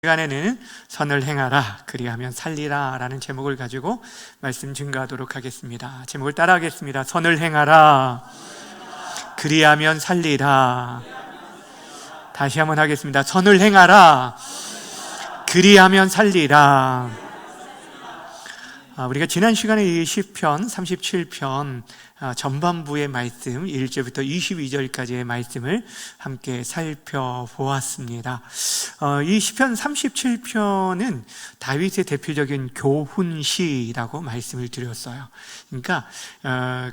시간에는 선을 행하라 그리하면 살리라 라는 제목을 가지고 말씀 증거하도록 하겠습니다. 제목을 따라하겠습니다. 선을 행하라 그리하면 살리라. 다시 한번 하겠습니다. 선을 행하라 그리하면 살리라. 우리가 지난 시간에 이 시편 37편 전반부의 말씀 1절부터 22절까지의 말씀을 함께 살펴보았습니다. 이 시편 37편은 다윗의 대표적인 교훈시라고 말씀을 드렸어요. 그러니까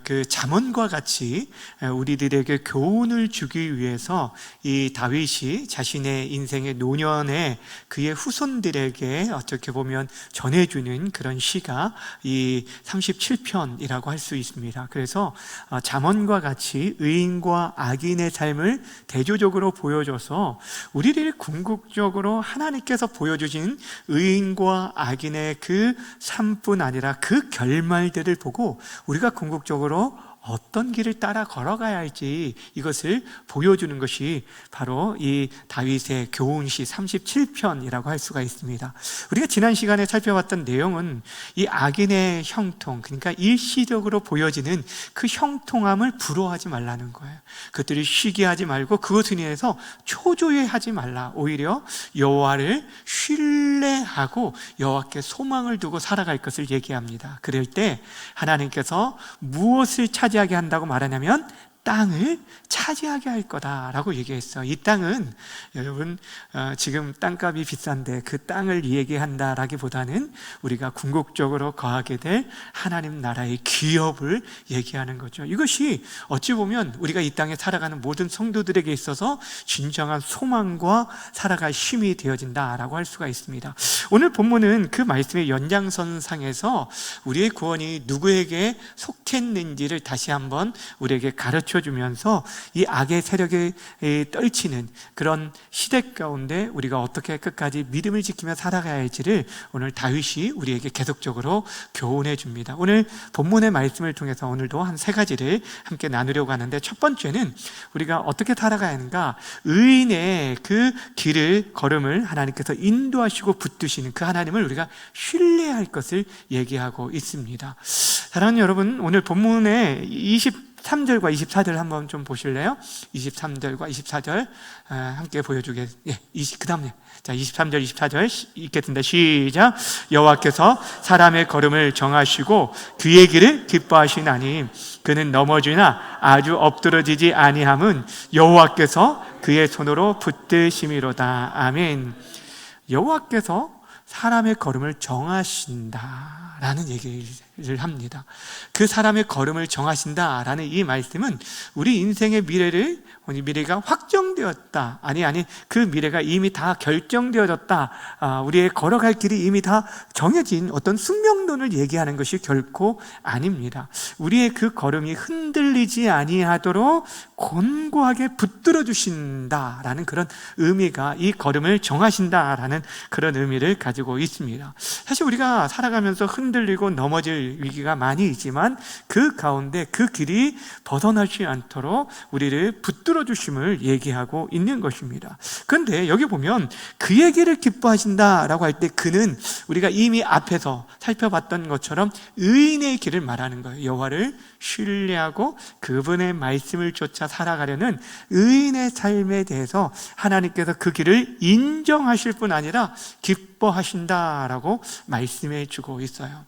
그 잠언과 같이 우리들에게 교훈을 주기 위해서 이 다윗이 자신의 인생의 노년에 그의 후손들에게 어떻게 보면 전해주는 그런 시가 이 37편이라고 할 수 있습니다. 그래서 잠언과 같이 의인과 악인의 삶을 대조적으로 보여줘서 우리들이 궁극적으로 하나님께서 보여주신 의인과 악인의 그 삶뿐 아니라 그 결말들을 보고 우리가 궁극적으로 어떤 길을 따라 걸어가야 할지 이것을 보여주는 것이 바로 이 다윗의 교훈시 37편이라고 할 수가 있습니다. 우리가 지난 시간에 살펴봤던 내용은 이 악인의 형통, 그러니까 일시적으로 보여지는 그 형통함을 부러워하지 말라는 거예요. 그들이 쉬게 하지 말고 그것을 인해서 초조해하지 말라. 오히려 여호와를 신뢰하고 여호와께 소망을 두고 살아갈 것을 얘기합니다. 그럴 때 하나님께서 무엇을 차지하게 한다고 말하냐면 땅을 차지하게 할 거다라고 얘기했어. 이 땅은 여러분 지금 땅값이 비싼데 그 땅을 얘기한다라기보다는 우리가 궁극적으로 거하게 될 하나님 나라의 기업을 얘기하는 거죠. 이것이 어찌 보면 우리가 이 땅에 살아가는 모든 성도들에게 있어서 진정한 소망과 살아갈 힘이 되어진다라고 할 수가 있습니다. 오늘 본문은 그 말씀의 연장선상에서 우리의 구원이 누구에게 속했는지를 다시 한번 우리에게 가르쳐 주면서 이 악의 세력에 떨치는 그런 시대 가운데 우리가 어떻게 끝까지 믿음을 지키며 살아가야 할지를 오늘 다윗이 우리에게 계속적으로 교훈해 줍니다. 오늘 본문의 말씀을 통해서 오늘도 한 세 가지를 함께 나누려고 하는데, 첫 번째는 우리가 어떻게 살아가야 하는가, 의인의 그 길을 걸음을 하나님께서 인도하시고 붙드시는 그 하나님을 우리가 신뢰할 것을 얘기하고 있습니다. 사랑하는 여러분, 오늘 본문의 23절과 24절 한번 좀 보실래요? 23절과 24절 함께 보여주겠습니다. 그 다음에 23절 24절 읽겠습니다. 시작. 여호와께서 사람의 걸음을 정하시고 그의 길을 기뻐하시나니 그는 넘어지나 아주 엎드러지지 아니함은 여호와께서 그의 손으로 붙드심이로다. 아멘. 여호와께서 사람의 걸음을 정하신다라는 얘기를 합니다. 그 사람의 걸음을 정하신다라는 이 말씀은 우리 인생의 미래가 확정되었다, 아니 그 미래가 이미 다 결정되어졌다, 우리의 걸어갈 길이 이미 다 정해진 어떤 숙명론을 얘기하는 것이 결코 아닙니다. 우리의 그 걸음이 흔들리지 아니하도록 견고하게 붙들어 주신다라는 그런 의미가 이 걸음을 정하신다라는 그런 의미를 가지고 있습니다. 사실 우리가 살아가면서 흔들리고 넘어질 위기가 많이 있지만 그 가운데 그 길이 벗어나지 않도록 우리를 붙들어 주심을 얘기하고 있는 것입니다. 그런데 여기 보면 그의 길을 기뻐하신다라고 할 때 그는 우리가 이미 앞에서 살펴봤던 것처럼 의인의 길을 말하는 거예요. 여호와를 신뢰하고 그분의 말씀을 쫓아 살아가려는 의인의 삶에 대해서 하나님께서 그 길을 인정하실 뿐 아니라 기뻐하신다라고 말씀해 주고 있어요.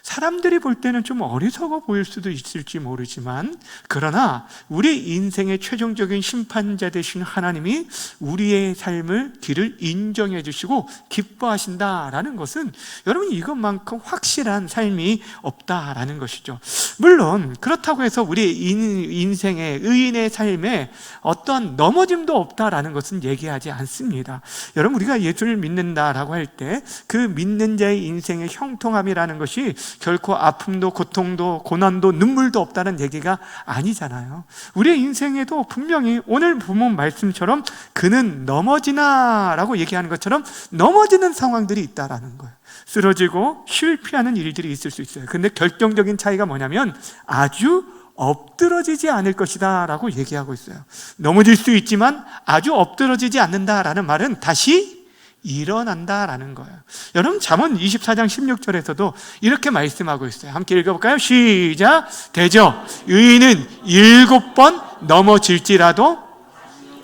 사람들이 볼 때는 좀 어리석어 보일 수도 있을지 모르지만, 그러나 우리 인생의 최종적인 심판자 되신 하나님이 우리의 삶을 길을 인정해 주시고 기뻐하신다라는 것은 여러분 이것만큼 확실한 삶이 없다라는 것이죠. 물론 그렇다고 해서 우리 인생의 의인의 삶에 어떠한 넘어짐도 없다라는 것은 얘기하지 않습니다. 여러분 우리가 예수를 믿는다라고 할 때 그 믿는 자의 인생의 형통함이라는 것이 결코 아픔도 고통도 고난도 눈물도 없다는 얘기가 아니잖아요. 우리의 인생에도 분명히 오늘 본문 말씀처럼 그는 넘어지나 라고 얘기하는 것처럼 넘어지는 상황들이 있다라는 거예요. 쓰러지고 실패하는 일들이 있을 수 있어요. 근데 결정적인 차이가 뭐냐면 아주 엎드러지지 않을 것이다 라고 얘기하고 있어요. 넘어질 수 있지만 아주 엎드러지지 않는다라는 말은 다시 일어난다라는 거예요. 여러분 잠언 24장 16절에서도 이렇게 말씀하고 있어요. 함께 읽어볼까요? 시작. 대저 의인은 7번 넘어질지라도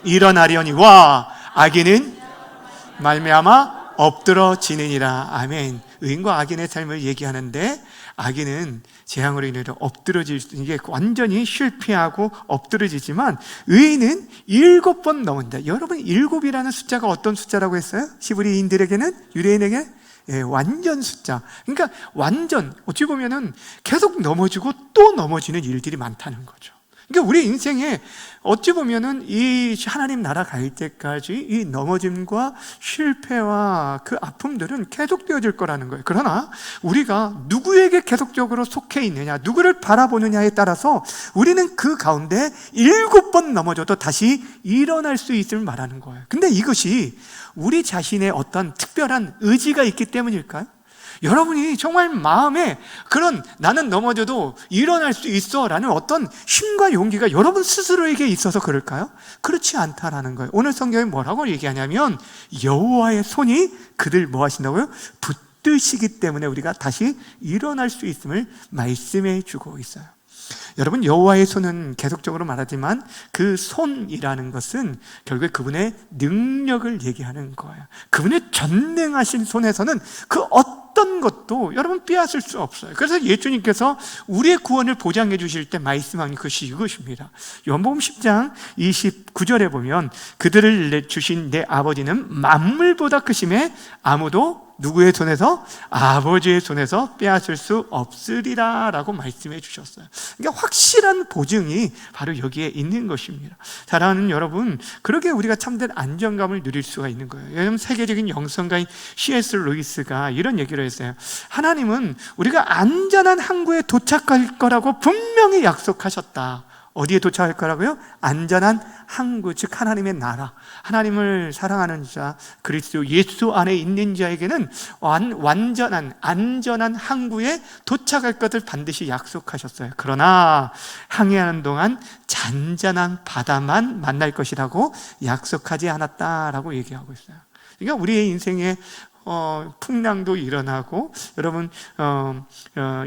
일어나려니 와 악인은 말미암아 엎드러지느니라. 아멘. 의인과 악인의 삶을 얘기하는데 악인은 재앙으로 인해 엎드러질 수 있는 게 완전히 실패하고 엎드러지지만 의인은 7번 넘는다. 여러분 7이라는 숫자가 어떤 숫자라고 했어요? 히브리인들에게는, 유대인에게 완전 숫자. 그러니까 완전, 어찌 보면은 계속 넘어지고 또 넘어지는 일들이 많다는 거죠. 그러니까 우리 인생에 어찌 보면은 이 하나님 나라 갈 때까지 이 넘어짐과 실패와 그 아픔들은 계속되어질 거라는 거예요. 그러나 우리가 누구에게 계속적으로 속해 있느냐, 누구를 바라보느냐에 따라서 우리는 그 가운데 7번 넘어져도 다시 일어날 수 있음을 말하는 거예요. 근데 이것이 우리 자신의 어떤 특별한 의지가 있기 때문일까요? 여러분이 정말 마음에 그런 나는 넘어져도 일어날 수 있어 라는 어떤 힘과 용기가 여러분 스스로에게 있어서 그럴까요? 그렇지 않다라는 거예요. 오늘 성경에 뭐라고 얘기하냐면 여호와의 손이 그들 뭐 하신다고요? 붙드시기 때문에 우리가 다시 일어날 수 있음을 말씀해 주고 있어요. 여러분 여호와의 손은 계속적으로 말하지만 그 손이라는 것은 결국에 그분의 능력을 얘기하는 거예요. 그분의 전능하신 손에서는 그 어떤 것도 여러분 빼앗을 수 없어요. 그래서 예수님께서 우리의 구원을 보장해 주실 때 말씀한 것이 이것입니다. 요한복음 10장 29절에 보면 그들을 주신 내 아버지는 만물보다 크심에 아무도 누구의 손에서? 아버지의 손에서 빼앗을 수 없으리라 라고 말씀해 주셨어요. 그러니까 확실한 보증이 바로 여기에 있는 것입니다. 사랑하는 여러분, 그러게 우리가 참된 안정감을 누릴 수가 있는 거예요. 왜냐하면 세계적인 영성가인 C.S. 루이스가 이런 얘기를 했어요. 하나님은 우리가 안전한 항구에 도착할 거라고 분명히 약속하셨다. 어디에 도착할 거라고요? 안전한 항구, 즉 하나님의 나라, 하나님을 사랑하는 자, 그리스도 예수 안에 있는 자에게는 완전한 안전한 항구에 도착할 것을 반드시 약속하셨어요. 그러나 항해하는 동안 잔잔한 바다만 만날 것이라고 약속하지 않았다라고 얘기하고 있어요. 그러니까 우리의 인생에 풍랑도 일어나고 여러분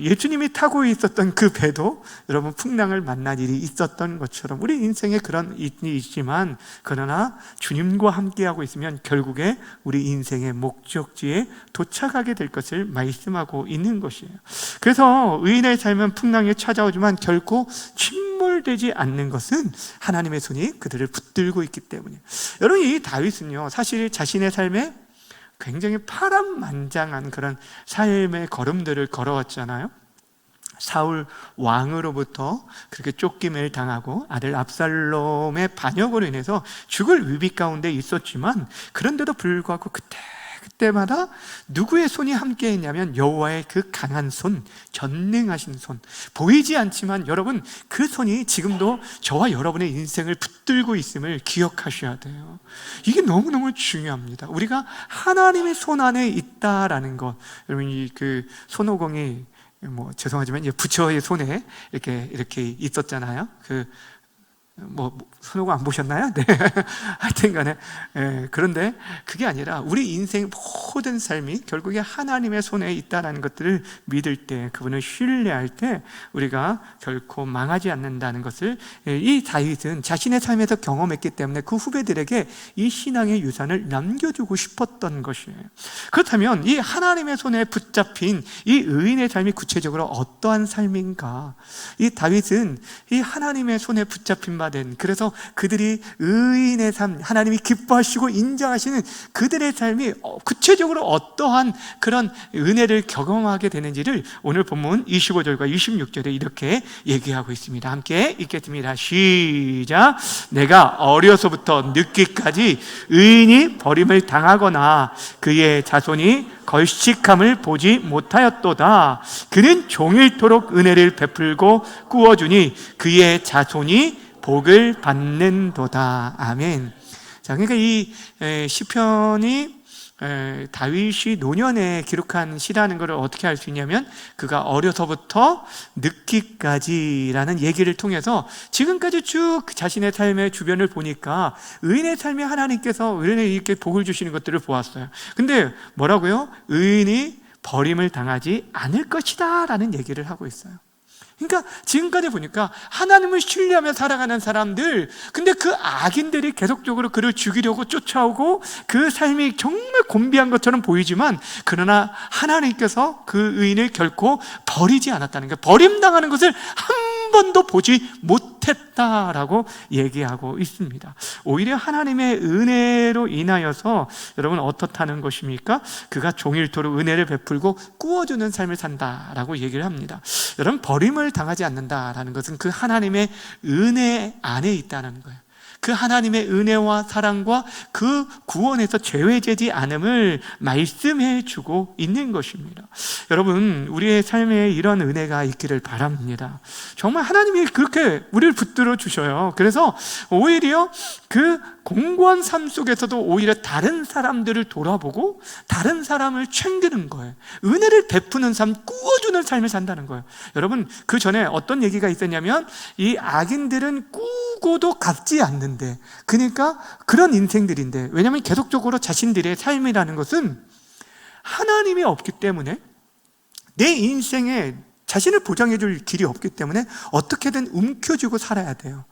예수님이 타고 있었던 그 배도 여러분 풍랑을 만날 일이 있었던 것처럼 우리 인생에 그런 일이 있지만 그러나 주님과 함께하고 있으면 결국에 우리 인생의 목적지에 도착하게 될 것을 말씀하고 있는 것이에요. 그래서 의인의 삶은 풍랑이 찾아오지만 결코 침몰되지 않는 것은 하나님의 손이 그들을 붙들고 있기 때문이에요. 여러분 이 다윗은요 사실 자신의 삶에 굉장히 파란만장한 그런 삶의 걸음들을 걸어왔잖아요. 사울 왕으로부터 그렇게 쫓김을 당하고 아들 압살롬의 반역으로 인해서 죽을 위기 가운데 있었지만 그런데도 불구하고 그때마다 누구의 손이 함께 했냐면 여호와의 그 강한 손, 전능하신 손, 보이지 않지만 여러분 그 손이 지금도 저와 여러분의 인생을 붙들고 있음을 기억하셔야 돼요. 이게 너무너무 중요합니다. 우리가 하나님의 손 안에 있다라는 것. 여러분 이 그 손오공이 죄송하지만 부처의 손에 이렇게 있었잖아요. 손오공 안 보셨나요? 네. 하여튼 간에. 그런데 그게 아니라 우리 인생 모든 삶이 결국에 하나님의 손에 있다는 것들을 믿을 때, 그분을 신뢰할 때 우리가 결코 망하지 않는다는 것을 이 다윗은 자신의 삶에서 경험했기 때문에 그 후배들에게 이 신앙의 유산을 남겨주고 싶었던 것이에요. 그렇다면 이 하나님의 손에 붙잡힌 이 의인의 삶이 구체적으로 어떠한 삶인가? 이 다윗은 이 하나님의 손에 붙잡힌 바 된, 그래서 그들이 의인의 삶, 하나님이 기뻐하시고 인정하시는 그들의 삶이 구체적으로 어떠한 그런 은혜를 경험하게 되는지를 오늘 본문 25절과 26절에 이렇게 얘기하고 있습니다. 함께 읽겠습니다. 시작. 내가 어려서부터 늙기까지 의인이 버림을 당하거나 그의 자손이 걸식함을 보지 못하였도다. 그는 종일토록 은혜를 베풀고 꾸어주니 그의 자손이 복을 받는도다. 아멘. 자, 그러니까 이 시편이 다윗이 노년에 기록한 시라는 것을 어떻게 알 수 있냐면 그가 어려서부터 늙기까지라는 얘기를 통해서 지금까지 쭉 자신의 삶의 주변을 보니까 의인의 삶에 하나님께서 의인에게 이렇게 복을 주시는 것들을 보았어요. 근데 뭐라고요? 의인이 버림을 당하지 않을 것이다 라는 얘기를 하고 있어요. 그러니까 지금까지 보니까 하나님을 신뢰하며 살아가는 사람들, 근데 그 악인들이 계속적으로 그를 죽이려고 쫓아오고 그 삶이 정말 곤비한 것처럼 보이지만 그러나 하나님께서 그 의인을 결코 버리지 않았다는 거예요. 버림당하는 것을 한 번도 보지 못했다라고 얘기하고 있습니다. 오히려 하나님의 은혜로 인하여서 여러분 어떻다는 것입니까? 그가 종일토록 은혜를 베풀고 꾸어주는 삶을 산다라고 얘기를 합니다. 여러분, 버림을 당하지 않는다라는 것은 그 하나님의 은혜 안에 있다는 거예요. 그 하나님의 은혜와 사랑과 그 구원에서 제외되지 않음을 말씀해 주고 있는 것입니다. 여러분, 우리의 삶에 이런 은혜가 있기를 바랍니다. 정말 하나님이 그렇게 우리를 붙들어 주셔요. 그래서 오히려 그 공고한 삶 속에서도 오히려 다른 사람들을 돌아보고 다른 사람을 챙기는 거예요. 은혜를 베푸는 삶, 꾸어주는 삶을 산다는 거예요. 여러분, 그 전에 어떤 얘기가 있었냐면 이 악인들은 꾸고도 갚지 않는데, 그러니까 그런 인생들인데, 왜냐하면 계속적으로 자신들의 삶이라는 것은 하나님이 없기 때문에 내 인생에 자신을 보장해 줄 길이 없기 때문에 어떻게든 움켜쥐고 살아야 돼요.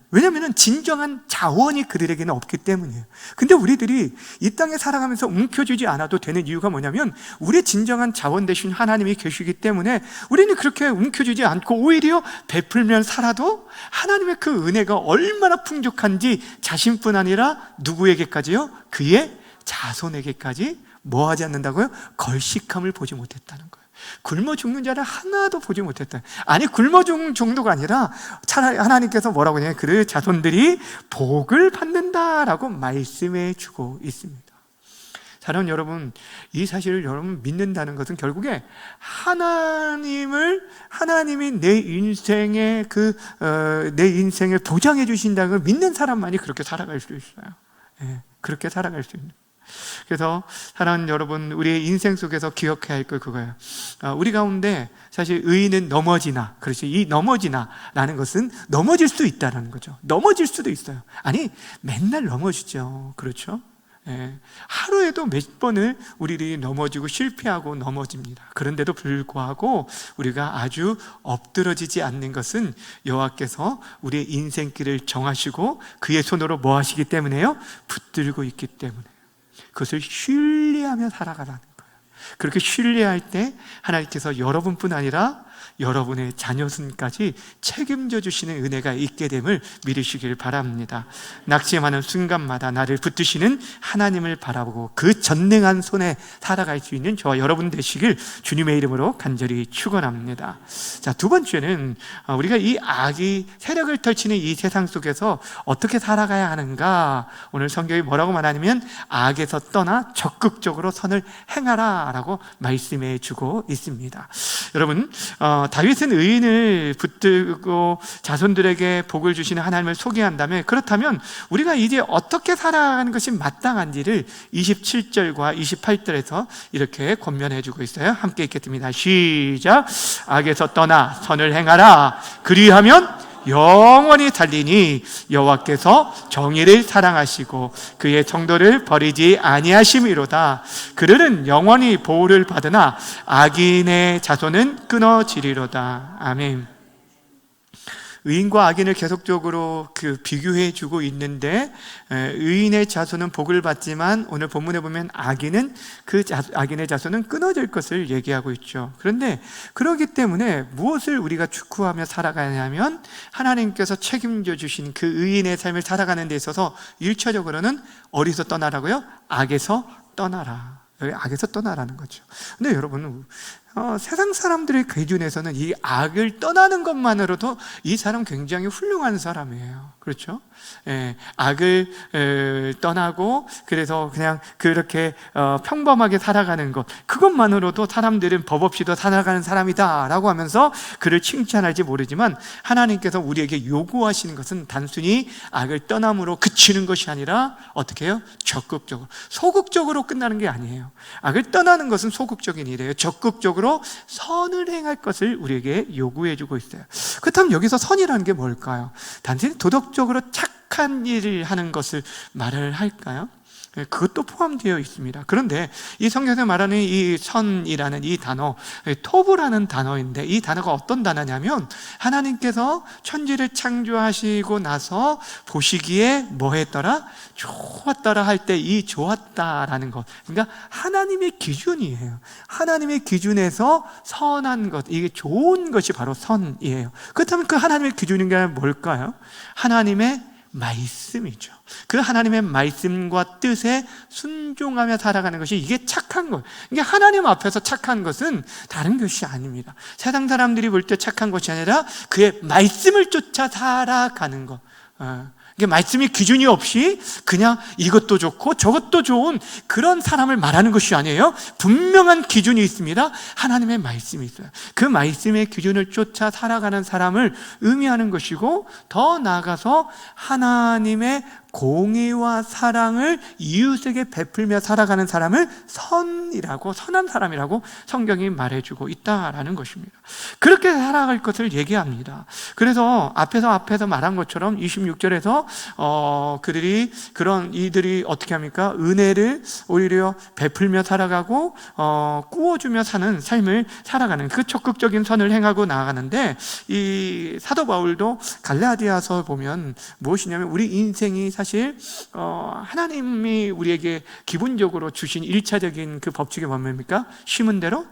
왜냐하면 진정한 자원이 그들에게는 없기 때문이에요. 근데 우리들이 이 땅에 살아가면서 움켜쥐지 않아도 되는 이유가 뭐냐면 우리의 진정한 자원 대신 하나님이 계시기 때문에 우리는 그렇게 움켜쥐지 않고 오히려 베풀면 살아도 하나님의 그 은혜가 얼마나 풍족한지 자신뿐 아니라 누구에게까지요? 그의 자손에게까지 뭐 하지 않는다고요? 걸식함을 보지 못했다는 거예요. 굶어 죽는 자를 하나도 보지 못했다. 아니, 굶어 죽는 정도가 아니라 차라리 하나님께서 뭐라고 하냐면 그의 자손들이 복을 받는다라고 말씀해 주고 있습니다. 사랑하는 여러분, 이 사실을 여러분 믿는다는 것은 결국에 하나님이 내 인생의 내 인생을 보장해 주신다는 걸 믿는 사람만이 그렇게 살아갈 수 있어요. 그렇게 살아갈 수 있는. 그래서 사랑하는 여러분, 우리의 인생 속에서 기억해야 할 것 그거예요. 우리 가운데 사실 의인은 넘어지나, 그렇죠? 이 넘어지나 라는 것은 넘어질 수 있다는 거죠. 넘어질 수도 있어요. 아니, 맨날 넘어지죠. 그렇죠? 하루에도 몇 번을 우리들이 넘어지고 실패하고 넘어집니다. 그런데도 불구하고 우리가 아주 엎드러지지 않는 것은 여호와께서 우리의 인생길을 정하시고 그의 손으로 뭐 하시기 때문에요? 붙들고 있기 때문에. 그것을 신뢰하며 살아가라는 거예요. 그렇게 신뢰할 때 하나님께서 여러분뿐 아니라 여러분의 자녀순까지 책임져 주시는 은혜가 있게 됨을 믿으시길 바랍니다. 낙심하는 순간마다 나를 붙드시는 하나님을 바라보고 그 전능한 손에 살아갈 수 있는 저와 여러분 되시길 주님의 이름으로 간절히 축원합니다. 자, 두 번째는 우리가 이 악이 세력을 펼치는 이 세상 속에서 어떻게 살아가야 하는가. 오늘 성경이 뭐라고 말하냐면 악에서 떠나 적극적으로 선을 행하라 라고 말씀해 주고 있습니다. 여러분, 다윗은 의인을 붙들고 자손들에게 복을 주시는 하나님을 소개한다면, 그렇다면 우리가 이제 어떻게 살아가는 것이 마땅한지를 27절과 28절에서 이렇게 권면해 주고 있어요. 함께 읽겠습니다. 시작. 악에서 떠나 선을 행하라. 그리하면 영원히 살리니 여호와께서 정의를 사랑하시고 그의 성도를 버리지 아니하심이로다. 그들은 영원히 보호를 받으나 악인의 자손은 끊어지리로다. 아멘. 의인과 악인을 계속적으로 비교해 주고 있는데, 의인의 자손은 복을 받지만 오늘 본문에 보면 악인의 자손은 끊어질 것을 얘기하고 있죠. 그런데 그렇기 때문에 무엇을 우리가 축구하며 살아가냐면 하나님께서 책임져 주신 그 의인의 삶을 살아가는 데 있어서 1차적으로는 어디서 떠나라고요? 악에서 떠나라. 악에서 떠나라는 거죠. 근데 여러분, 세상 사람들의 기준에서는 이 악을 떠나는 것만으로도 이 사람 굉장히 훌륭한 사람이에요. 그렇죠? 예, 악을 떠나고 그래서 그냥 그렇게 평범하게 살아가는 것, 그것만으로도 사람들은 법 없이도 살아가는 사람이다 라고 하면서 그를 칭찬할지 모르지만, 하나님께서 우리에게 요구하시는 것은 단순히 악을 떠남으로 그치는 것이 아니라 어떻게 해요? 적극적으로, 소극적으로 끝나는 게 아니에요. 악을 떠나는 것은 소극적인 일이에요. 적극적으로 선을 행할 것을 우리에게 요구해 주고 있어요. 그렇다면 여기서 선이라는 게 뭘까요? 단순히 도덕적으로 착한 일을 하는 것을 말을 할까요? 그것도 포함되어 있습니다. 그런데 이 성경에서 말하는 이 선이라는 이 단어, 토브라는 단어인데, 이 단어가 어떤 단어냐면 하나님께서 천지를 창조하시고 나서 보시기에 뭐 했더라? 좋았더라 할 때 이 좋았다라는 것, 그러니까 하나님의 기준이에요. 하나님의 기준에서 선한 것, 이게 좋은 것이 바로 선이에요. 그렇다면 그 하나님의 기준인 게 뭘까요? 하나님의 말씀이죠. 그 하나님의 말씀과 뜻에 순종하며 살아가는 것이, 이게 착한 거예요. 이게 하나님 앞에서 착한 것은 다른 것이 아닙니다. 세상 사람들이 볼 때 착한 것이 아니라 그의 말씀을 쫓아 살아가는 것. 이게 말씀이 기준이 없이 그냥 이것도 좋고 저것도 좋은 그런 사람을 말하는 것이 아니에요. 분명한 기준이 있습니다. 하나님의 말씀이 있어요. 그 말씀의 기준을 쫓아 살아가는 사람을 의미하는 것이고, 더 나아가서 하나님의 공의와 사랑을 이웃에게 베풀며 살아가는 사람을 선이라고, 선한 사람이라고 성경이 말해주고 있다라는 것입니다. 그렇게 살아갈 것을 얘기합니다. 그래서 앞에서 말한 것처럼 26절에서 이들이 어떻게 합니까? 은혜를 오히려 베풀며 살아가고 꾸어주며 사는 삶을 살아가는, 그 적극적인 선을 행하고 나아가는데, 이 사도 바울도 갈라디아서 보면 무엇이냐면, 우리 인생이 사실 하나님이 우리에게 기본적으로 주신 1차적인 그 법칙이 뭡니까? 심은 대로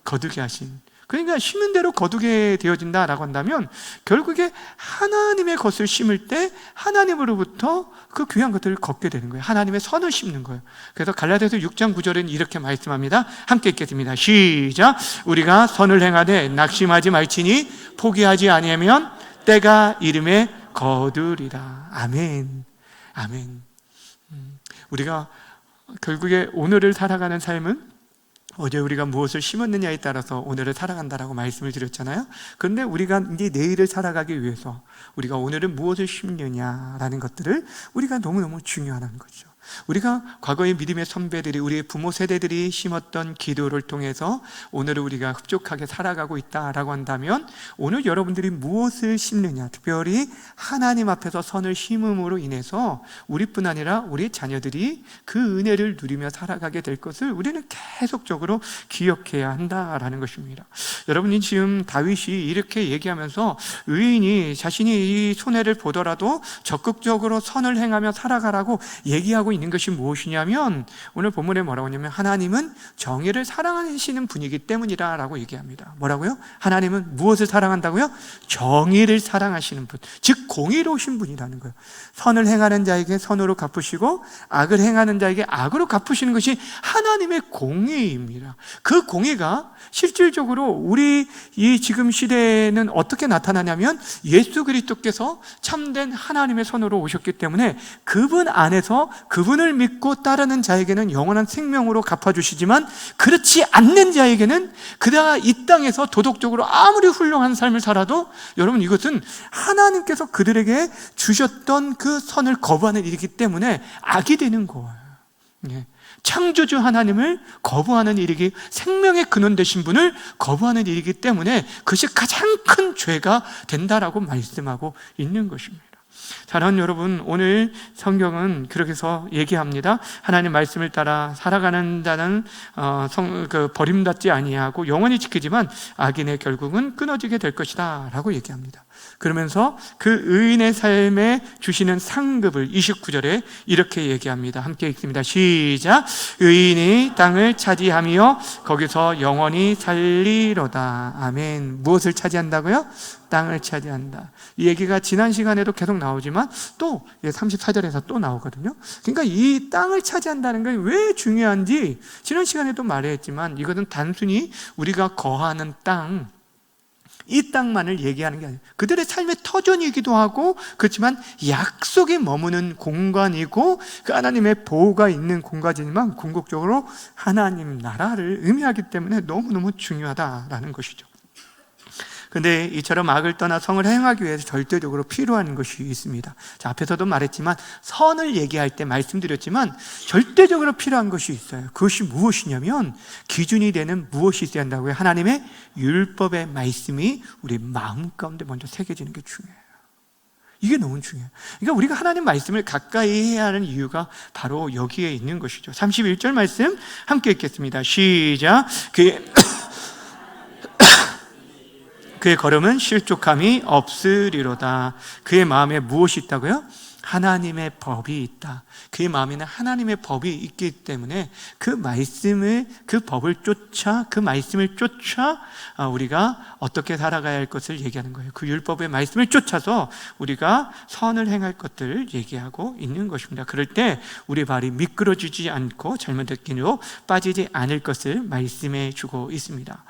거두게 하신, 그러니까 심은 대로 거두게 되어진다라고 한다면 결국에 하나님의 것을 심을 때 하나님으로부터 그 귀한 것들을 걷게 되는 거예요. 하나님의 선을 심는 거예요. 그래서 갈라디아서 6장 9절에는 이렇게 말씀합니다. 함께 읽겠습니다. 시작. 우리가 선을 행하되 낙심하지 말지니 포기하지 아니하면 때가 이름에 거두리라. 아멘. 아멘. 우리가 결국에 오늘을 살아가는 삶은 어제 우리가 무엇을 심었느냐에 따라서 오늘을 살아간다라고 말씀을 드렸잖아요. 그런데 우리가 이제 내일을 살아가기 위해서 우리가 오늘은 무엇을 심느냐라는 것들을 우리가 너무너무 중요하다는 거죠. 우리가 과거의 믿음의 선배들이, 우리의 부모 세대들이 심었던 기도를 통해서 오늘을 우리가 흡족하게 살아가고 있다라고 한다면, 오늘 여러분들이 무엇을 심느냐, 특별히 하나님 앞에서 선을 심음으로 인해서 우리뿐 아니라 우리 자녀들이 그 은혜를 누리며 살아가게 될 것을 우리는 계속적으로 기억해야 한다라는 것입니다. 여러분이 지금 다윗이 이렇게 얘기하면서 의인이 자신이 이 손해를 보더라도 적극적으로 선을 행하며 살아가라고 얘기하고 있는 것이 무엇이냐면, 오늘 본문에 뭐라고 하냐면 하나님은 정의를 사랑하시는 분이기 때문이라고 얘기합니다. 뭐라고요? 하나님은 무엇을 사랑한다고요? 정의를 사랑하시는 분, 즉 공의로우신 분이라는 거예요. 선을 행하는 자에게 선으로 갚으시고 악을 행하는 자에게 악으로 갚으시는 것이 하나님의 공의입니다. 그 공의가 실질적으로 우리 이 지금 시대에는 어떻게 나타나냐면, 예수 그리스도께서 참된 하나님의 손으로 오셨기 때문에 그분 안에서 그분을 믿고 따르는 자에게는 영원한 생명으로 갚아주시지만, 그렇지 않는 자에게는 그다가 이 땅에서 도덕적으로 아무리 훌륭한 삶을 살아도, 여러분, 이것은 하나님께서 그들에게 주셨던 그 선을 거부하는 일이기 때문에 악이 되는 거예요. 창조주 하나님을 거부하는 일이기, 생명의 근원 되신 분을 거부하는 일이기 때문에 그것이 가장 큰 죄가 된다라고 말씀하고 있는 것입니다. 사랑하는 여러분, 오늘 성경은 그렇게 해서 얘기합니다. 하나님 말씀을 따라 살아가는 자는 버림받지 아니하고 영원히 지키지만 악인의 결국은 끊어지게 될 것이다 라고 얘기합니다. 그러면서 그 의인의 삶에 주시는 상급을 29절에 이렇게 얘기합니다. 함께 읽습니다. 시작. 의인이 땅을 차지하며 거기서 영원히 살리로다. 아멘. 무엇을 차지한다고요? 땅을 차지한다. 이 얘기가 지난 시간에도 계속 나오지만 또 34절에서 또 나오거든요. 그러니까 이 땅을 차지한다는 게 왜 중요한지 지난 시간에도 말했지만 이것은 단순히 우리가 거하는 땅, 이 땅만을 얘기하는 게 아니에요. 그들의 삶의 터전이기도 하고, 그렇지만 약속에 머무는 공간이고 그 하나님의 보호가 있는 공간이지만 궁극적으로 하나님 나라를 의미하기 때문에 너무너무 중요하다라는 것이죠. 근데 이처럼 악을 떠나 성을 행하기 위해서 절대적으로 필요한 것이 있습니다. 자, 앞에서도 말했지만 선을 얘기할 때 말씀드렸지만 절대적으로 필요한 것이 있어요. 그것이 무엇이냐면 기준이 되는 무엇이 있어야 한다고요? 하나님의 율법의 말씀이 우리 마음 가운데 먼저 새겨지는 게 중요해요. 이게 너무 중요해요. 그러니까 우리가 하나님 말씀을 가까이 해야 하는 이유가 바로 여기에 있는 것이죠. 31절 말씀 함께 읽겠습니다. 시작. 그의 걸음은 실족함이 없으리로다. 그의 마음에 무엇이 있다고요? 하나님의 법이 있다. 그의 마음에는 하나님의 법이 있기 때문에 그 말씀을, 그 법을 쫓아, 그 말씀을 쫓아 우리가 어떻게 살아가야 할 것을 얘기하는 거예요. 그 율법의 말씀을 쫓아서 우리가 선을 행할 것들을 얘기하고 있는 것입니다. 그럴 때 우리 발이 미끄러지지 않고 잘못된 길로 빠지지 않을 것을 말씀해 주고 있습니다.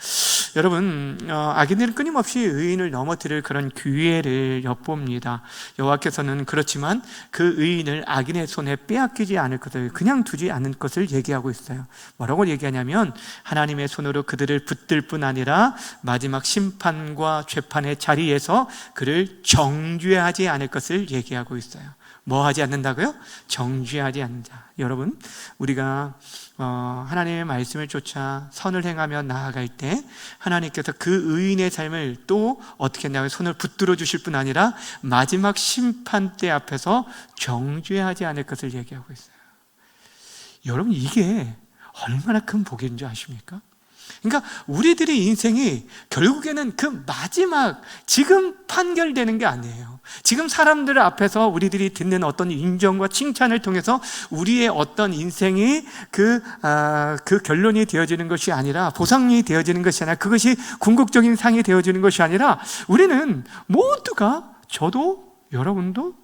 여러분, 악인들은 끊임없이 의인을 넘어뜨릴 그런 기회를 엿봅니다. 여호와께서는 그렇지만 그 의인을 악인의 손에 빼앗기지 않을 것을, 그냥 두지 않을 것을 얘기하고 있어요. 뭐라고 얘기하냐면 하나님의 손으로 그들을 붙들 뿐 아니라 마지막 심판과 재판의 자리에서 그를 정죄하지 않을 것을 얘기하고 있어요. 뭐 하지 않는다고요? 정죄하지 않는다. 여러분, 우리가 하나님의 말씀을 쫓아 선을 행하며 나아갈 때 하나님께서 그 의인의 삶을 또 어떻게 했냐면 손을 붙들어 주실 뿐 아니라 마지막 심판대 앞에서 정죄하지 않을 것을 얘기하고 있어요. 여러분, 이게 얼마나 큰 복인 줄 아십니까? 그러니까 우리들의 인생이 결국에는 그 마지막, 지금 판결되는 게 아니에요. 지금 사람들 앞에서 우리들이 듣는 어떤 인정과 칭찬을 통해서 우리의 어떤 인생이 그 결론이 되어지는 것이 아니라, 보상이 되어지는 것이 아니라, 그것이 궁극적인 상이 되어지는 것이 아니라, 우리는 모두가, 저도 여러분도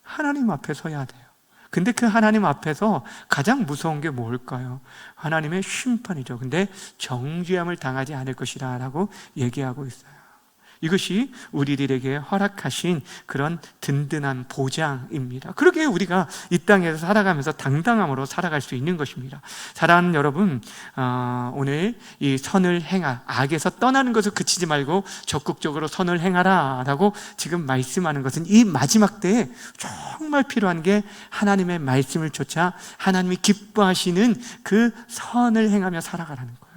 하나님 앞에 서야 돼요. 근데 그 하나님 앞에서 가장 무서운 게 뭘까요? 하나님의 심판이죠. 근데 정죄함을 당하지 않을 것이라 라고 얘기하고 있어요. 이것이 우리들에게 허락하신 그런 든든한 보장입니다. 그러게 우리가 이 땅에서 살아가면서 당당함으로 살아갈 수 있는 것입니다. 사랑하는 여러분, 오늘 이 선을 행하, 악에서 떠나는 것을 그치지 말고 적극적으로 선을 행하라 라고 지금 말씀하는 것은 이 마지막 때에 정말 필요한 게 하나님의 말씀을 쫓아 하나님이 기뻐하시는 그 선을 행하며 살아가라는 거예요.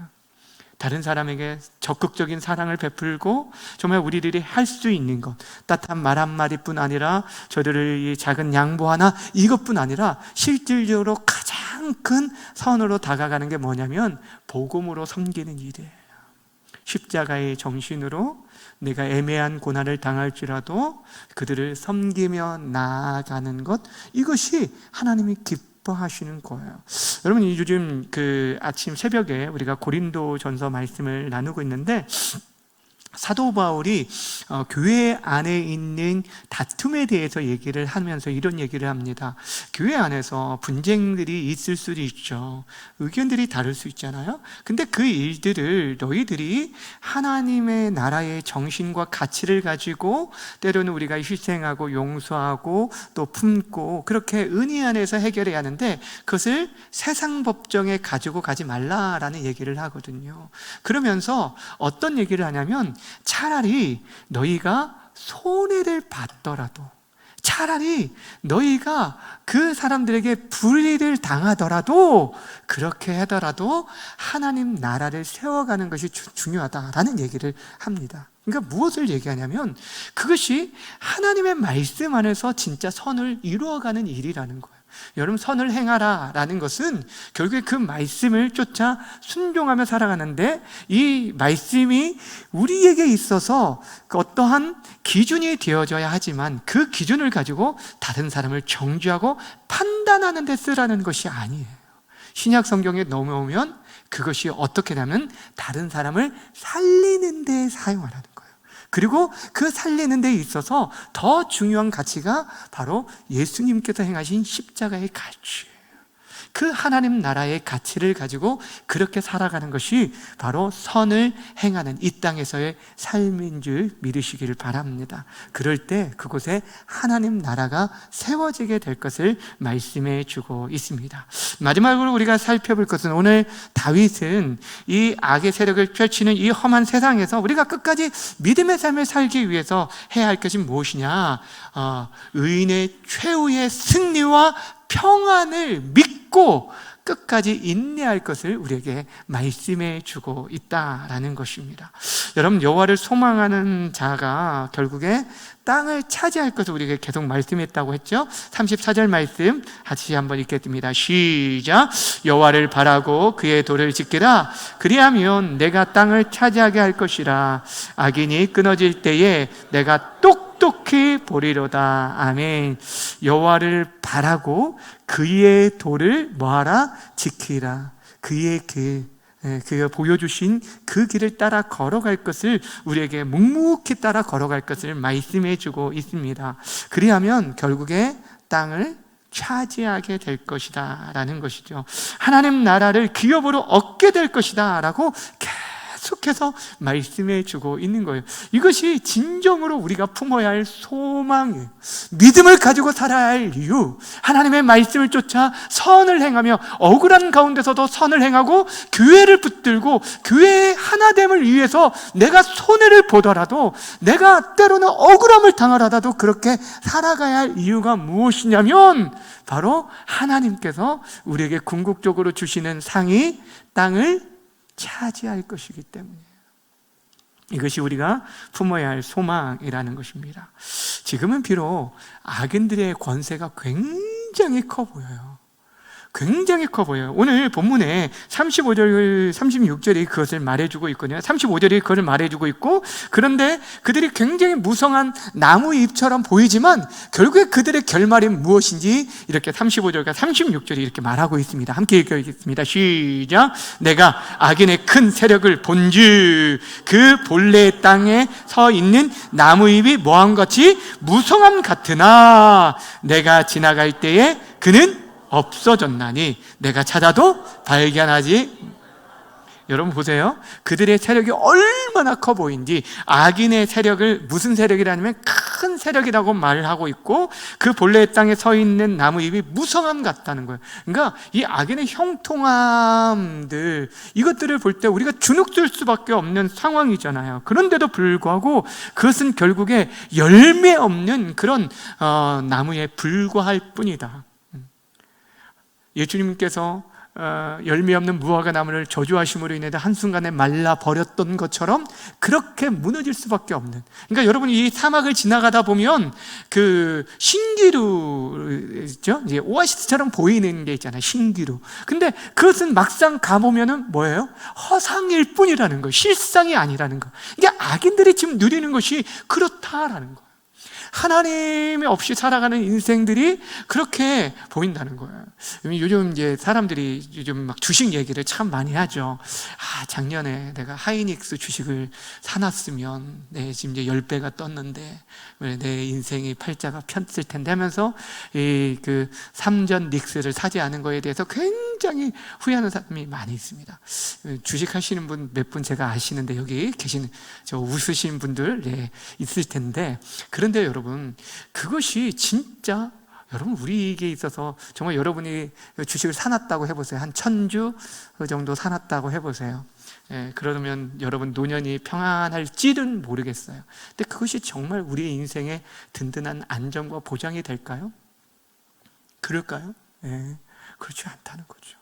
다른 사람에게 적극적인 사랑을 베풀고 정말 우리들이 할 수 있는 것, 따뜻한 말 한마디뿐 아니라 저들의 작은 양보 하나, 이것뿐 아니라 실질적으로 가장 큰 선으로 다가가는 게 뭐냐면 복음으로 섬기는 일이에요. 십자가의 정신으로 내가 애매한 고난을 당할지라도 그들을 섬기며 나아가는 것, 이것이 하나님이 기뻐하시는 거예요. 여러분, 요즘 아침 새벽에 우리가 고린도전서 말씀을 나누고 있는데, 사도 바울이 교회 안에 있는 다툼에 대해서 얘기를 하면서 이런 얘기를 합니다. 교회 안에서 분쟁들이 있을 수도 있죠. 의견들이 다를 수 있잖아요. 근데 그 일들을 너희들이 하나님의 나라의 정신과 가치를 가지고 때로는 우리가 희생하고 용서하고 또 품고 그렇게 은혜 안에서 해결해야 하는데, 그것을 세상 법정에 가지고 가지 말라라는 얘기를 하거든요. 그러면서 어떤 얘기를 하냐면, 차라리 너희가 손해를 받더라도, 차라리 너희가 그 사람들에게 불의를 당하더라도, 그렇게 하더라도 하나님 나라를 세워가는 것이 중요하다라는 얘기를 합니다. 그러니까 무엇을 얘기하냐면, 그것이 하나님의 말씀 안에서 진짜 선을 이루어가는 일이라는 거예요. 여러분, 선을 행하라 라는 것은 결국에 그 말씀을 쫓아 순종하며 살아가는데, 이 말씀이 우리에게 있어서 그 어떠한 기준이 되어져야 하지만 그 기준을 가지고 다른 사람을 정죄하고 판단하는 데 쓰라는 것이 아니에요. 신약 성경에 넘어오면 그것이 어떻게 되면 다른 사람을 살리는 데 사용하라는 거예요. 그리고 그 살리는 데 있어서 더 중요한 가치가 바로 예수님께서 행하신 십자가의 가치예요. 그 하나님 나라의 가치를 가지고 그렇게 살아가는 것이 바로 선을 행하는 이 땅에서의 삶인 줄 믿으시기를 바랍니다. 그럴 때 그곳에 하나님 나라가 세워지게 될 것을 말씀해 주고 있습니다. 마지막으로 우리가 살펴볼 것은, 오늘 다윗은 이 악의 세력을 펼치는 이 험한 세상에서 우리가 끝까지 믿음의 삶을 살기 위해서 해야 할 것이 무엇이냐, 의인의 최후의 승리와 평안을 믿고 끝까지 인내할 것을 우리에게 말씀해 주고 있다라는 것입니다. 여러분, 여호와를 소망하는 자가 결국에 땅을 차지할 것을 우리에게 계속 말씀했다고 했죠. 34절 말씀 다시 한번 읽겠습니다. 시작. 여호와를 바라고 그의 도를 지키라. 그리하면 내가 땅을 차지하게 할 것이라. 악인이 끊어질 때에 내가 똑똑히 보리로다. 아멘. 여호와를 바라고 그의 도를 뭐하라? 지키라. 그의 그가 보여주신 그 길을 따라 걸어갈 것을, 우리에게 묵묵히 따라 걸어갈 것을 말씀해 주고 있습니다. 그리하면 결국에 땅을 차지하게 될 것이다 라는 것이죠. 하나님 나라를 기업으로 얻게 될 것이다 라고 계속해서 말씀해 주고 있는 거예요. 이것이 진정으로 우리가 품어야 할 소망이에요. 믿음을 가지고 살아야 할 이유, 하나님의 말씀을 쫓아 선을 행하며 억울한 가운데서도 선을 행하고 교회를 붙들고 교회의 하나됨을 위해서 내가 손해를 보더라도, 내가 때로는 억울함을 당하더라도 그렇게 살아가야 할 이유가 무엇이냐면 바로 하나님께서 우리에게 궁극적으로 주시는 상이 땅을 차지할 것이기 때문이에요. 이것이 우리가 품어야 할 소망이라는 것입니다. 지금은 비록 악인들의 권세가 굉장히 커 보여요. 굉장히 커 보여요. 오늘 본문에 35절, 36절이 그것을 말해주고 있거든요. 35절이 그것을 말해주고 있고, 그런데 그들이 굉장히 무성한 나무잎처럼 보이지만 결국에 그들의 결말이 무엇인지 이렇게 35절과 36절이 이렇게 말하고 있습니다. 함께 읽겠습니다. 시작. 내가 악인의 큰 세력을 본즉 그 본래 땅에 서 있는 나무잎이 뭐함같이 무성함 같으나 내가 지나갈 때에 그는 없어졌나니 내가 찾아도 발견하지. 여러분 보세요. 그들의 세력이 얼마나 커 보이는지. 악인의 세력을 무슨 세력이라면 큰 세력이라고 말을 하고 있고, 그 본래의 땅에 서 있는 나무잎이 무성함 같다는 거예요. 그러니까 이 악인의 형통함들, 이것들을 볼 때 우리가 주눅들 수밖에 없는 상황이잖아요. 그런데도 불구하고 그것은 결국에 열매 없는 그런 나무에 불과할 뿐이다. 예수님께서 열매 없는 무화과 나무를 저주하심으로 인해 한순간에 말라버렸던 것처럼 그렇게 무너질 수밖에 없는, 그러니까 여러분이 이 사막을 지나가다 보면 그 신기루 있죠? 이제 오아시스처럼 보이는 게 있잖아요. 신기루. 근데 그것은 막상 가보면은 뭐예요? 허상일 뿐이라는 거예요. 실상이 아니라는 거예요. 이게 악인들이 지금 누리는 것이 그렇다라는 거예요. 하나님이 없이 살아가는 인생들이 그렇게 보인다는 거예요. 요즘 이제 사람들이 요즘 막 주식 얘기를 참 많이 하죠. 작년에 내가 하이닉스 주식을 사놨으면 지금 이제 10배가 떴는데 내 인생이 팔자가 폈을 텐데 하면서 그 삼전 닉스를 사지 않은 거에 대해서 굉장히 후회하는 사람이 많이 있습니다. 주식 하시는 분 몇 분 제가 아시는데 여기 계신 저 웃으신 분들 있을 텐데, 그런데 여러분 그것이 진짜 여러분 우리에게 있어서 정말 여러분이 주식을 사놨다고 해보세요. 한 1000주 정도 사놨다고 해보세요. 그러면 여러분 노년이 평안할지는 모르겠어요. 근데 그것이 정말 우리의 인생의 든든한 안정과 보장이 될까요? 그럴까요? 그렇지 않다는 거죠.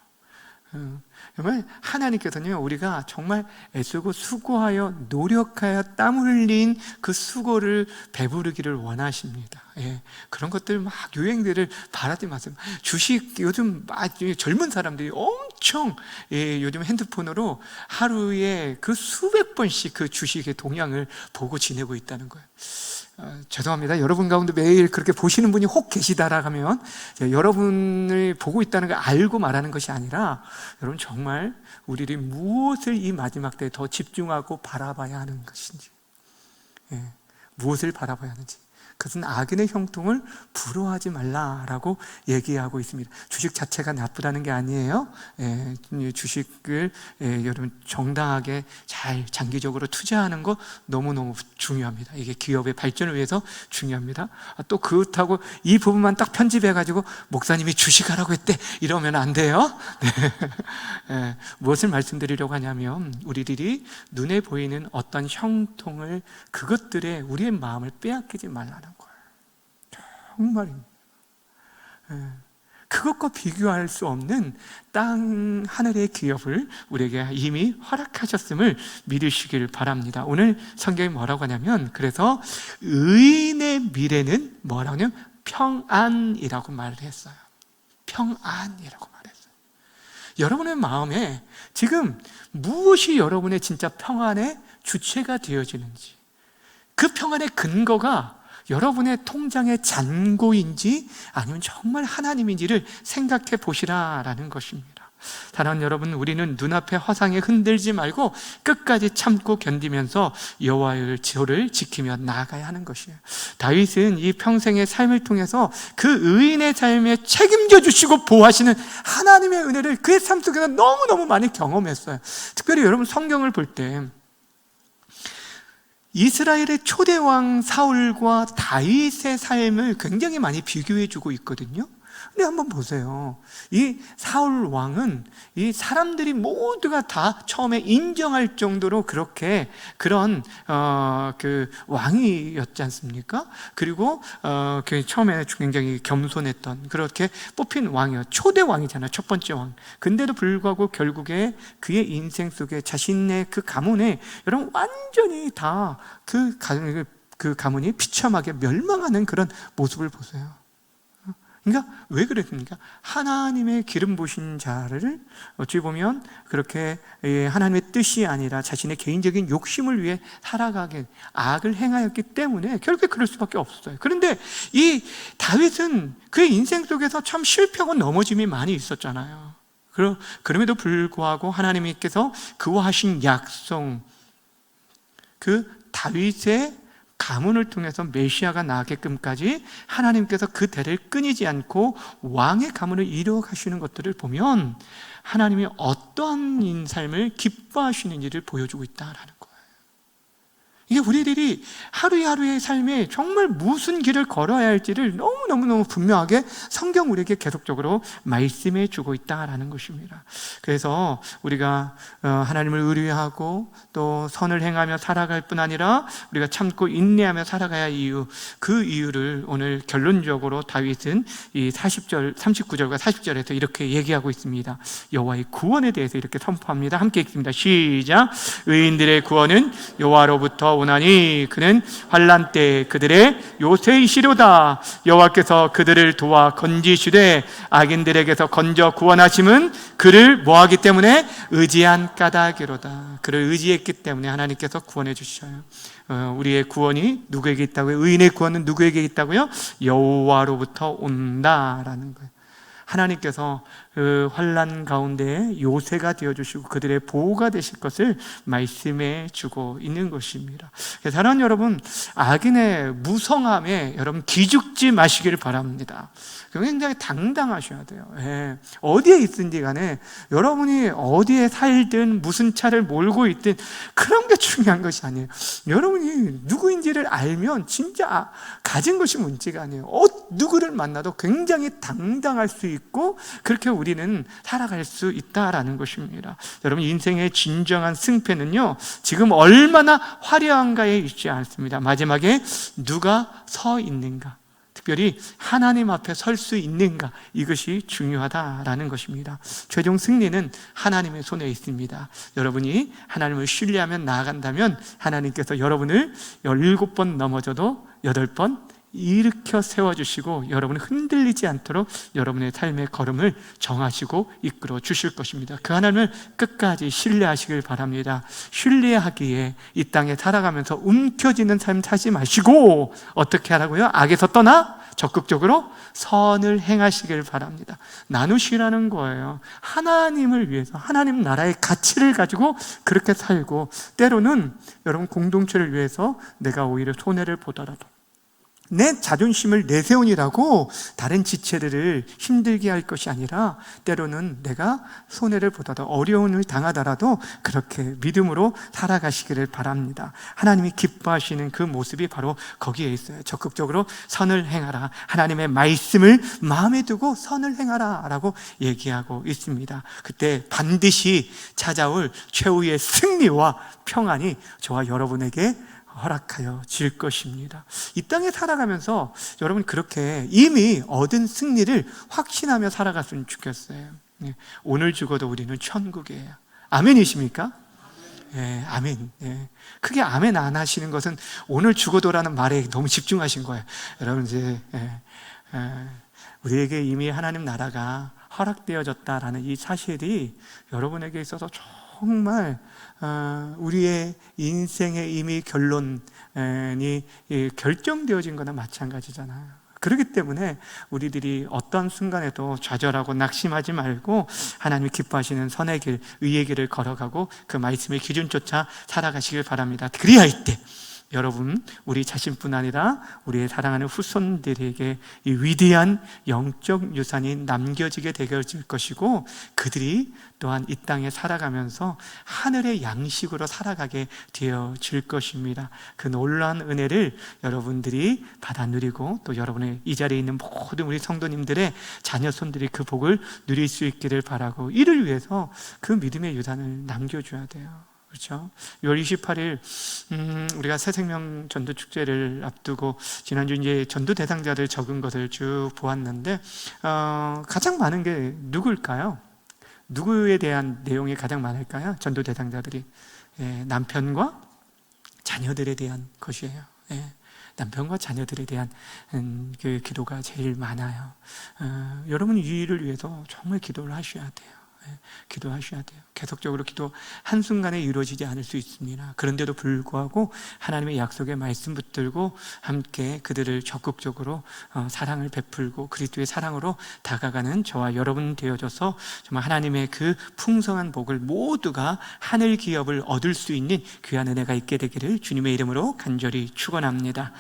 정말 하나님께서는요, 우리가 정말 애쓰고 수고하여 노력하여 땀 흘린 그 수고를 배부르기를 원하십니다. 예, 그런 것들 막 유행들을 바라지 마세요. 주식 요즘 젊은 사람들이 엄청 요즘 핸드폰으로 하루에 그 수백 번씩 그 주식의 동향을 보고 지내고 있다는 거예요. 죄송합니다. 여러분 가운데 매일 그렇게 보시는 분이 혹 계시다라 하면 여러분을 보고 있다는 걸 알고 말하는 것이 아니라, 여러분 정말 우리들이 무엇을 이 마지막 때에 더 집중하고 바라봐야 하는 것인지, 무엇을 바라봐야 하는지, 그것은 악인의 형통을 부러워하지 말라라고 얘기하고 있습니다. 주식 자체가 나쁘다는 게 아니에요. 주식을 여러분 정당하게 잘 장기적으로 투자하는 거 너무너무 중요합니다. 이게 기업의 발전을 위해서 중요합니다. 또 그렇다고 이 부분만 딱 편집해가지고 목사님이 주식하라고 했대 이러면 안 돼요. 네. 무엇을 말씀드리려고 하냐면, 우리들이 눈에 보이는 어떤 형통을, 그것들에 우리의 마음을 빼앗기지 말라는 거예요. 정말입니다. 그것과 비교할 수 없는 땅 하늘의 기업을 우리에게 이미 허락하셨음을 믿으시길 바랍니다. 오늘 성경이 뭐라고 하냐면, 그래서 의인의 미래는 뭐라고 하냐면 평안이라고 말을 했어요. 평안이라고 말했어요. 여러분의 마음에 지금 무엇이 여러분의 진짜 평안의 주체가 되어지는지, 그 평안의 근거가 여러분의 통장의 잔고인지 아니면 정말 하나님인지를 생각해 보시라라는 것입니다. 사랑하는 여러분, 우리는 눈앞의 화상에 흔들지 말고 끝까지 참고 견디면서 여호와의 조를 지키며 나아가야 하는 것이에요. 다윗은 이 평생의 삶을 통해서 그 의인의 삶에 책임져 주시고 보호하시는 하나님의 은혜를 그의 삶 속에서 너무너무 많이 경험했어요. 특별히 여러분 성경을 볼 때 이스라엘의 초대왕 사울과 다윗의 삶을 굉장히 많이 비교해주고 있거든요. 근데 한번 보세요. 이 사울 왕은 이 사람들이 모두가 다 처음에 인정할 정도로 그렇게 그런 그 왕이었지 않습니까? 그리고 그 처음에 굉장히 겸손했던 그렇게 뽑힌 왕이요. 초대 왕이잖아요. 첫 번째 왕. 근데도 불구하고 결국에 그의 인생 속에 자신의 그 가문에 여러분 완전히 다 그 가문이 비참하게 멸망하는 그런 모습을 보세요. 그러니까 왜 그랬습니까? 하나님의 기름 부신 자를 어찌 보면 그렇게 하나님의 뜻이 아니라 자신의 개인적인 욕심을 위해 살아가게 악을 행하였기 때문에 결국에 그럴 수밖에 없었어요. 그런데 이 다윗은 그의 인생 속에서 참 실패하고 넘어짐이 많이 있었잖아요. 그럼에도 불구하고 하나님께서 그와 하신 약속, 그 다윗의 가문을 통해서 메시아가 나게끔까지 하나님께서 그 대를 끊이지 않고 왕의 가문을 이루어 가시는 것들을 보면 하나님이 어떠한 삶을 기뻐하시는지를 보여주고 있다라는 거예요. 이게 우리들이 하루하루의 삶에 정말 무슨 길을 걸어야 할지를 너무너무 분명하게 성경 우리에게 계속적으로 말씀해 주고 있다라는 것입니다. 그래서 우리가 하나님을 의뢰하고 또 선을 행하며 살아갈 뿐 아니라 우리가 참고 인내하며 살아가야 할 이유, 그 이유를 오늘 결론적으로 다윗은 이 39절과 40절에서 이렇게 얘기하고 있습니다. 여호와의 구원에 대해서 이렇게 선포합니다. 함께 읽습니다. 시작. 의인들의 구원은 여호와로부터 오나니 그는 환난 때 그들의 요새이시로다. 여호와께서 그들을 도와 건지시되 악인들에게서 건져 구원하심은 그를 뭐하기 때문에 의지한 까닭이로다. 그를 의지했기 때문에 하나님께서 구원해 주셔요. 우리의 구원이 누구에게 있다고요? 의인의 구원은 누구에게 있다고요? 여호와로부터 온다라는 거예요. 하나님께서 그 환난 가운데 요새가 되어주시고 그들의 보호가 되실 것을 말씀해 주고 있는 것입니다. 사랑하는 여러분, 악인의 무성함에 여러분 기죽지 마시기를 바랍니다. 굉장히 당당하셔야 돼요. 어디에 있든지 간에 여러분이 어디에 살든 무슨 차를 몰고 있든 그런 게 중요한 것이 아니에요. 여러분이 누구인지를 알면 진짜 가진 것이 문제가 아니에요. 누구를 만나도 굉장히 당당할 수 있고 그렇게 우리는 살아갈 수 있다라는 것입니다. 여러분, 인생의 진정한 승패는요 지금 얼마나 화려한가에 있지 않습니다. 마지막에 누가 서 있는가, 특별히 하나님 앞에 설 수 있는가, 이것이 중요하다라는 것입니다. 최종 승리는 하나님의 손에 있습니다. 여러분이 하나님을 신뢰하며 나아간다면 하나님께서 여러분을 17번 넘어져도 8번 일으켜 세워주시고 여러분을 흔들리지 않도록 여러분의 삶의 걸음을 정하시고 이끌어 주실 것입니다. 그 하나님을 끝까지 신뢰하시길 바랍니다. 신뢰하기에 이 땅에 살아가면서 움켜쥐는 삶 사지 마시고 어떻게 하라고요? 악에서 떠나 적극적으로 선을 행하시길 바랍니다. 나누시라는 거예요. 하나님을 위해서, 하나님 나라의 가치를 가지고 그렇게 살고, 때로는 여러분 공동체를 위해서 내가 오히려 손해를 보더라도 내 자존심을 내세우니라고 다른 지체들을 힘들게 할 것이 아니라, 때로는 내가 손해를 보더라도 어려움을 당하더라도 그렇게 믿음으로 살아가시기를 바랍니다. 하나님이 기뻐하시는 그 모습이 바로 거기에 있어요. 적극적으로 선을 행하라, 하나님의 말씀을 마음에 두고 선을 행하라 라고 얘기하고 있습니다. 그때 반드시 찾아올 최후의 승리와 평안이 저와 여러분에게 허락하여 질 것입니다. 이 땅에 살아가면서 여러분 그렇게 이미 얻은 승리를 확신하며 살아갔으면 좋겠어요. 오늘 죽어도 우리는 천국이에요. 아멘이십니까? 예, 아멘. 예. 크게 아멘 안 하시는 것은 오늘 죽어도라는 말에 너무 집중하신 거예요. 여러분 이제 우리에게 이미 하나님 나라가 허락되어졌다라는 이 사실이 여러분에게 있어서 정말 우리의 인생의 이미 결론이 결정되어진 거나 마찬가지잖아요. 그렇기 때문에 우리들이 어떤 순간에도 좌절하고 낙심하지 말고 하나님이 기뻐하시는 선의 길, 의의 길을 걸어가고 그 말씀의 기준조차 살아가시길 바랍니다. 그리할 때 여러분, 우리 자신뿐 아니라 우리의 사랑하는 후손들에게 이 위대한 영적 유산이 남겨지게 되길 것이고, 그들이 또한 이 땅에 살아가면서 하늘의 양식으로 살아가게 되어질 것입니다. 그 놀라운 은혜를 여러분들이 받아 누리고, 또 여러분의 이 자리에 있는 모든 우리 성도님들의 자녀손들이 그 복을 누릴 수 있기를 바라고, 이를 위해서 그 믿음의 유산을 남겨줘야 돼요. 그렇죠? 6월 28일 우리가 새생명 전도축제를 앞두고 지난주 이제 전도 대상자들 적은 것을 쭉 보았는데 가장 많은 게 누구일까요? 누구에 대한 내용이 가장 많을까요? 전도 대상자들이 남편과 자녀들에 대한 것이에요. 남편과 자녀들에 대한 그 기도가 제일 많아요. 여러분 이 일을 위해서 정말 기도를 하셔야 돼요. 기도하셔야 돼요. 계속적으로 기도 한순간에 이루어지지 않을 수 있습니다. 그런데도 불구하고 하나님의 약속의 말씀 붙들고 함께 그들을 적극적으로 사랑을 베풀고 그리스도의 사랑으로 다가가는 저와 여러분 되어져서 정말 하나님의 그 풍성한 복을 모두가 하늘 기업을 얻을 수 있는 귀한 은혜가 있게 되기를 주님의 이름으로 간절히 축원합니다.